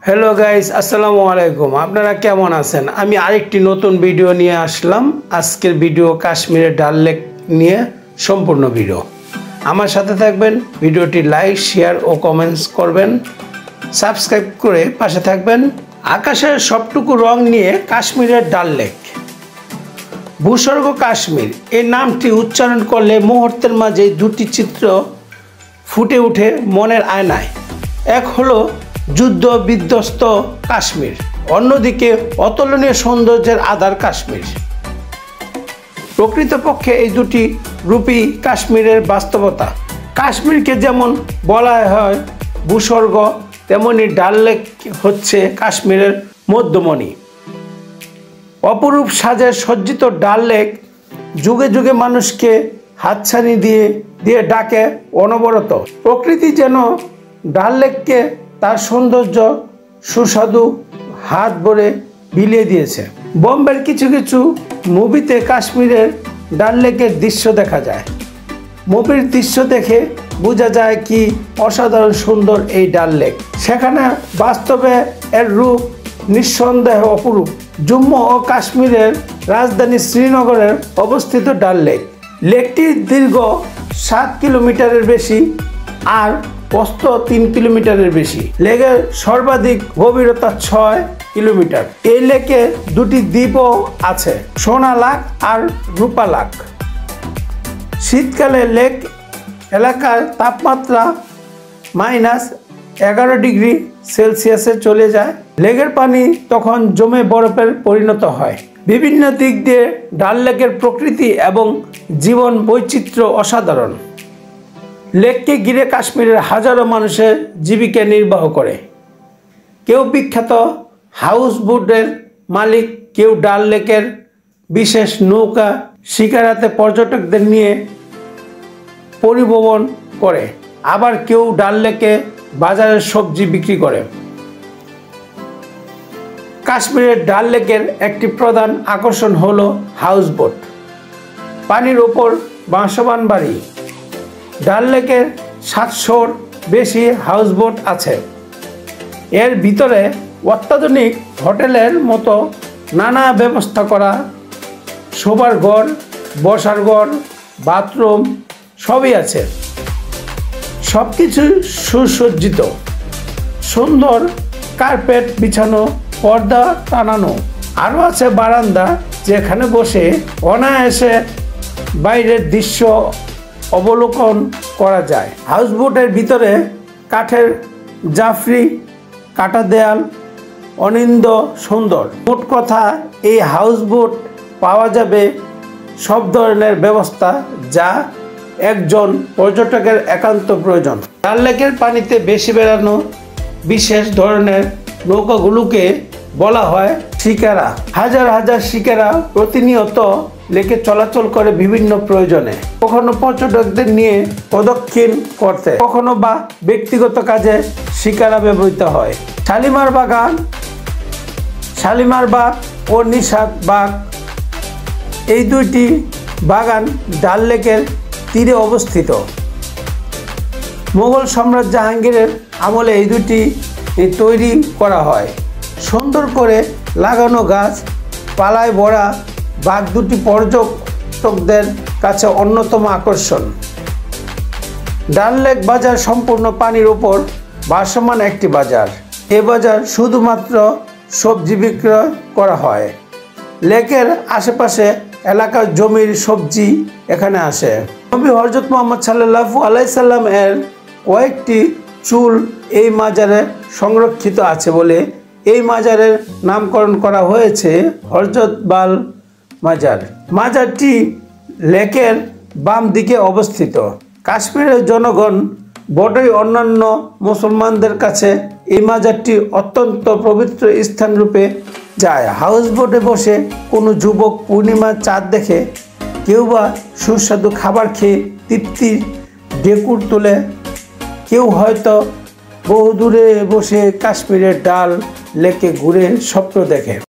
Hello guys, আসসালামু আলাইকুম। আপনারা কেমন আছেন? আমি আরেকটি নতুন ভিডিও নিয়ে আসলাম। আজকের ভিডিও কাশ্মীরের ডাল লেক নিয়ে সম্পূর্ণ ভিডিও। আমার সাথে থাকবেন, ভিডিওটি লাইক, শেয়ার ও কমেন্টস করবেন, সাবস্ক্রাইব করে পাশে থাকবেন। আকাশের সবটুকু রং নিয়ে কাশ্মীরের ডাল লেক। ভূস্বর্গ কাশ্মীর এই নামটি উচ্চারণ করলে মুহূর্তের মাঝে দুটি চিত্র ফুটে ওঠে মনের আয়নায়। এক হলো যুদ্ধ বিধ্বস্ত কাশ্মীর, অন্যদিকে অতুলনীয় সৌন্দর্যের আধার কাশ্মীর। প্রকৃতপক্ষে এই দুটি রূপই কাশ্মীরের বাস্তবতা। কাশ্মীরকে যেমন বলা হয় ভূস্বর্গ, তেমনি ডাল লেক হচ্ছে কাশ্মীরের মধ্যমণি। অপরূপ সাজে সজ্জিত ডাল লেক যুগে যুগে মানুষকে হাতছানি দিয়ে দিয়ে ডাকে অনবরত। প্রকৃতি যেন ডাল লেককে তার সৌন্দর্য সুস্বাদু হাত ভরে বিলিয়ে দিয়েছে। বোম্বের কিছু কিছু মুভিতে কাশ্মীরের ডাল লেকের দৃশ্য দেখা যায়। মুভির দৃশ্য দেখে বোঝা যায় কি অসাধারণ সুন্দর এই ডাল লেক। সেখানে বাস্তবে এর রূপ নিঃসন্দেহ অপরূপ। জম্মু ও কাশ্মীরের রাজধানী শ্রীনগরের অবস্থিত ডাল লেক। লেকটি দীর্ঘ 7 কিলোমিটারের বেশি আর প্রস্থ 3 কিলোমিটারের বেশি। লেকের সর্বাধিক গভীরতা 6 কিলোমিটার। এই লেকে দুটি দ্বীপও আছে, সোনা লাক আর রূপা লাক। শীতকালে লেক এলাকার তাপমাত্রা -11 ডিগ্রি সেলসিয়াসে চলে যায়। লেকের পানি তখন জমে বরফের পরিণত হয়। বিভিন্ন দিক দিয়ে ডাল লেকের প্রকৃতি এবং জীবন বৈচিত্র্য অসাধারণ। লেককে ঘিরে কাশ্মীরের হাজারো মানুষের জীবিকা নির্বাহ করে। কেউ বিখ্যাত হাউস বোটের মালিক, কেউ ডাল লেকের বিশেষ নৌকা শিকারাতে পর্যটকদের নিয়ে পরিবহন করে, আবার কেউ ডাল লেকে বাজারের সবজি বিক্রি করে। কাশ্মীরের ডাল লেকের একটি প্রধান আকর্ষণ হলো হাউস বোট, পানির ওপর বাসমান বাড়ি। ডাল লেকের 700-র বেশি হাউসবোট আছে। এর ভিতরে অত্যাধুনিক হোটেলের মতো নানা ব্যবস্থা করা, শোবার ঘর, বসার ঘর, বাথরুম সবই আছে। সব কিছু সুসজ্জিত, সুন্দর কার্পেট বিছানো, পর্দা টানানো। আরও আছে বারান্দা, যেখানে বসে অনায়াসে বাইরের দৃশ্য অবলোকন করা যায়। হাউসবোটের ভিতরে কাঠের জাফরি, কাটা দেয়াল, অনিন্দ সুন্দর। মোট কথা, এই হাউসবোট পাওয়া যাবে সব ধরনের ব্যবস্থা যা একজন পর্যটকের একান্ত প্রয়োজন। ডাল লেকের পানিতে বেশি বেড়ানো বিশেষ ধরনের নৌকাগুলোকে বলা হয় শিকারা। হাজার হাজার শিকারা প্রতিনিয়ত লেকে চলাচল করে বিভিন্ন প্রয়োজনে। কখনো পর্যটকদের নিয়ে প্রদক্ষিণ করতে, কখনো বা ব্যক্তিগত কাজে শিকারা ব্যবহৃত হয়। শালিমার বাগান, শালিমার বাগ ও নিশাত বাগ, এই দুইটি বাগান ডাল লেকের তীরে অবস্থিত। মোগল সম্রাট জাহাঙ্গীরের আমলে এই দুটি তৈরি করা হয়। সুন্দর করে লাগানো গাছ পালায় ভরা বাগ দুটি পর্যটকদের কাছে অন্যতম আকর্ষণ। ডাল লেক বাজার সম্পূর্ণ পানির ওপর ভাসমান একটি বাজার। এ বাজার শুধুমাত্র সবজি বিক্রয় করা হয়। লেকের আশেপাশে এলাকার জমির সবজি এখানে আসে। নবী হযরত মুহাম্মদ সাল্লাল্লাহু আলাইহি সাল্লাম এর কয়েকটি চুল এই মাজারে সংরক্ষিত আছে বলে এই মাজারের নামকরণ করা হয়েছে হযরত বাল মাজার। মাজারটি লেকের বাম দিকে অবস্থিত। কাশ্মীরের জনগণ বড়ই অন্যান্য মুসলমানদের কাছে এই মাজারটি অত্যন্ত পবিত্র স্থান রূপে যায়। হাউসবোটে বসে কোনো যুবক পূর্ণিমার চাঁদ দেখে, কেউ বা সুস্বাদু খাবার খেয়ে তৃপ্তির ঢেকুর তোলে, কেউ হয়তো বহুদূরে বসে কাশ্মীরের ডাল লেকে ঘুরে স্বপ্ন দেখে।